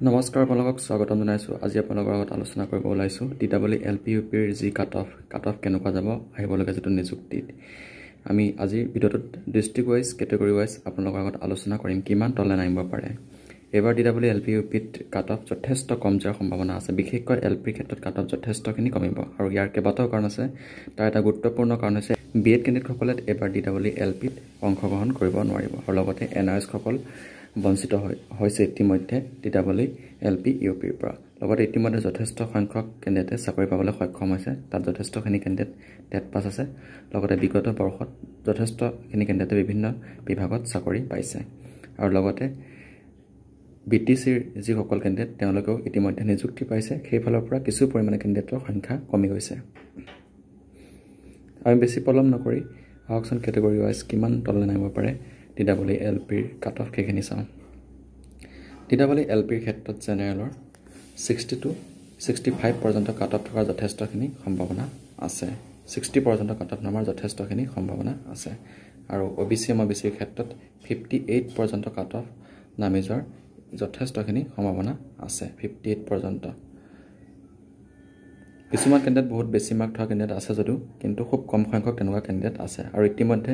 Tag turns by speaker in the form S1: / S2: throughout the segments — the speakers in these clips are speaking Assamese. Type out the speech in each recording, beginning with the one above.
S1: নমস্কাৰ আপোনালোকক স্বাগতম জনাইছো। আজি আপোনালোকৰ লগত আলোচনা কৰিব ওলাইছো টিডব্লিউ এলপিইউপিৰ জি কাট অফ কেনেকুৱা যাব আহিবলগা যেটো নিযুক্তিত। আমি আজি ভিডিওটোত ডিস্ট্ৰিক্ট ওয়াইজ ক্যাটেগৰি ওয়াইজ আপোনালোকৰ লগত আলোচনা কৰিম কিমান তললৈ নামিব পাৰে। এবাৰ টিডব্লিউ এলপিইউপিত কাট অফ যথেষ্ট কম যোৱাৰ সম্ভাৱনা আছে। বিশেষকৈ এলপিৰ ক্ষেত্ৰত কাট অফ যথেষ্টখিনি কমিব আৰু ইয়াৰ কেইবাটাও কাৰণ আছে। তাৰ এটা গুৰুত্বপূৰ্ণ কাৰণ হৈছে বিএড কেণ্ডিডেটসকলে এবাৰ টিডব্লিউ এলপিত অংশগ্ৰহণ কৰিব নোৱাৰিব আৰু লগতে এনআৰএছসকল বঞ্চিত হৈছে ইতিমধ্যে টিডব্লিউ এলপিইউপিৰ পৰা। লগতে ইতিমধ্যে যথেষ্ট সংখ্যক কেণ্ডিডেটে চাকৰি পাবলৈ সক্ষম হৈছে। তাত যথেষ্টখিনি কেণ্ডিডেট টেট পাছ আছে। লগতে বিগত বৰ্ষত যথেষ্টখিনি কেণ্ডিডেটে বিভিন্ন বিভাগত চাকৰি পাইছে আৰু লগতে বিটিচিৰ যিসকল কেণ্ডিডেট তেওঁলোকেও ইতিমধ্যে নিযুক্তি পাইছে। সেইফালৰ পৰা কিছু পৰিমাণে কেণ্ডিডেটৰ সংখ্যা কমি গৈছে। আমি বেছি পলম নকৰি আহকচোন কেটেগৰি ওয়াইজ কিমান তললৈ নামিব পাৰে টিডব্লিউ এলপিৰ কাট অফ সেইখিনি চাওঁ। টিডব্লিউ এলপিৰ ক্ষেত্ৰত জেনেৰেলৰ 60 to 65 পৰ্যন্ত কাট অফ থকাৰ যথেষ্টখিনি সম্ভাৱনা আছে। 60 পৰ্যন্ত কাট অফ নামাৰ যথেষ্টখিনি সম্ভাৱনা আছে আৰু ওবিচি এমবিচিৰ ক্ষেত্ৰত 58 পৰ্যন্ত কাট অফ নামি যোৱাৰ যথেষ্টখিনি সম্ভাৱনা আছে। 58 পৰ্যন্ত কিছুমান কেণ্ডিডেট বহুত বেছি মাৰ্ক থকা কেণ্ডিডেট আছে যদিও কিন্তু খুব কম সংখ্যক তেনেকুৱা কেণ্ডিডেট আছে আৰু ইতিমধ্যে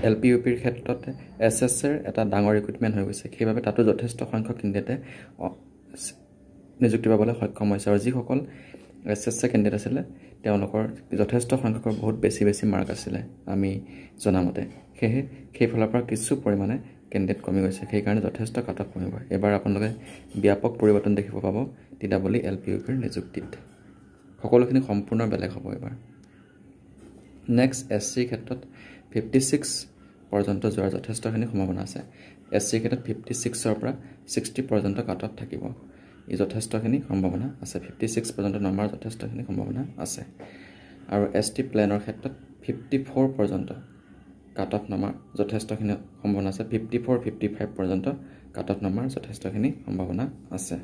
S1: এলপিইউপিৰ ক্ষেত্ৰত এছএছৰ এটা ডাঙৰ ৰিক্ৰুটমেণ্ট হৈ গৈছে। সেইবাবে তাতো যথেষ্ট সংখ্যক কেণ্ডিডেটে নিযুক্তি পাবলৈ সক্ষম হৈছে আৰু যিসকল এছএছৰ কেণ্ডিডেট আছিলে তেওঁলোকৰ যথেষ্ট সংখ্যকৰ বহুত বেছি মাৰ্ক আছিলে আমি জনামতে। সেয়ে সেইফালৰ পৰা কিছু পৰিমাণে কেণ্ডিডেট কমি গৈছে। সেইকাৰণে যথেষ্ট কাট অফ কমিব। এবাৰ আপোনালোকে ব্যাপক পৰিৱৰ্তন দেখিব পাব টিডব্লিউ এলপিইউপিৰ নিযুক্তিত। সকলোখিনি সম্পূৰ্ণ বেলেগ হ'ব এবাৰ। নেক্সট এছচিৰ ক্ষেত্ৰত 56 পৰ্যন্ত যোৱাৰ যথেষ্টখিনি সম্ভাৱনা আছে। এছচিৰ ক্ষেত্ৰত 56ৰ পৰা 60 পৰ্যন্ত কাট অফ থাকিব। ই যথেষ্টখিনি সম্ভাৱনা আছে। 56 পৰ্যন্ত নমাৰ যথেষ্টখিনি সম্ভাৱনা আছে আৰু এছটি প্লেনৰ ক্ষেত্ৰত 54 পৰ্যন্ত কাট অফ নমাৰ যথেষ্টখিনি সম্ভাৱনা আছে। 54-55 পৰ্যন্ত কাট অফ নমাৰ যথেষ্টখিনি সম্ভাৱনা আছে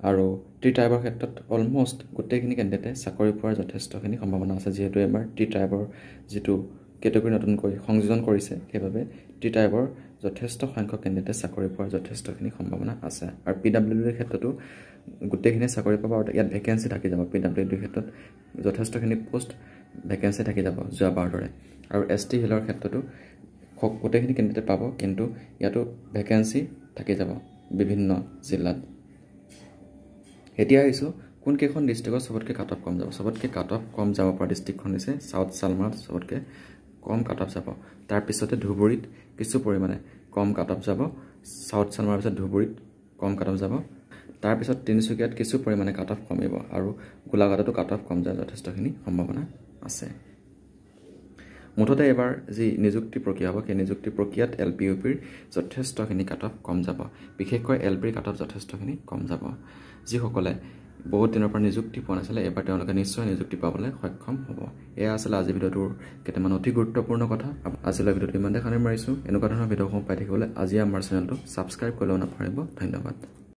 S1: আৰু টি ট্ৰাইবৰ ক্ষেত্ৰত অলমোষ্ট গোটেইখিনি কেণ্ডিডেটে চাকৰি পোৱাৰ যথেষ্টখিনি সম্ভাৱনা আছে। যিহেতু এবাৰ টি ট্ৰাইবৰ যিটো কেটেগৰি নতুনকৈ সংযোজন কৰিছে সেইবাবে টি ট্ৰাইবৰ যথেষ্ট সংখ্যক কেণ্ডিডেটে চাকৰি পোৱাৰ যথেষ্টখিনি সম্ভাৱনা আছে আৰু পিডব্লিউডিৰ ক্ষেত্ৰতো গোটেইখিনি চাকৰি পাব আৰু ইয়াত ভেকেঞ্চি থাকি যাব। পিডব্লিউডিৰ ক্ষেত্ৰত যথেষ্টখিনি পোষ্ট ভেকেঞ্চি থাকি যাব যোৱাবাৰ দৰে আৰু এছটি হিলৰ ক্ষেত্ৰতো গোটেইখিনি কেণ্ডিডেট পাব কিন্তু ইয়াতো ভেকেঞ্চি থাকি যাব বিভিন্ন জিলাত। এতিয়া আহিছোঁ কোনকেইখন ডিষ্ট্ৰিক্টত চবতকৈ কাট অফ কম যাব। চবতকৈ কাট অফ কম যাব পৰা ডিষ্ট্ৰিক্টখন হৈছে চাউথ চালমাৰত চবতকৈ কম কাট অফ যাব। তাৰপিছতে ধুবুৰীত কিছু পৰিমাণে কম কাট অফ যাব। চাউথ চালমাৰৰ পিছত ধুবুৰীত কম কাট অফ যাব। তাৰপিছত তিনিচুকীয়াত কিছু পৰিমাণে কাট অফ কমিব আৰু গোলাঘাটতো কাট অফ কম যোৱাৰ যথেষ্টখিনি সম্ভাৱনা আছে। মুঠতে এবাৰ যি নিযুক্তি প্ৰক্ৰিয়া হ'ব সেই নিযুক্তি প্ৰক্ৰিয়াত এলপিইউপিৰ যথেষ্টখিনি কাট অফ কম যাব। বিশেষকৈ এলপিৰ কাট অফ যথেষ্টখিনি কম যাব। যিসকলে বহুত দিনৰ পৰা নিযুক্তি পোৱা নাছিলে এবাৰ তেওঁলোকে নিশ্চয় নিযুক্তি পাবলৈ সক্ষম হ'ব। এয়া আছিলে আজি ভিডিঅ'টোৰ কেইটামান অতি গুৰুত্বপূৰ্ণ কথা। আজিলৈ ভিডিঅ'টো ইমান দেখানে মাৰিছোঁ। এনেকুৱা ধৰণৰ ভিডিঅ'সমূহ পাই থাকিবলৈ আজি আমাৰ চেনেলটো ছাবস্ক্ৰাইব কৰিলেও নাপাহৰিব। ধন্যবাদ।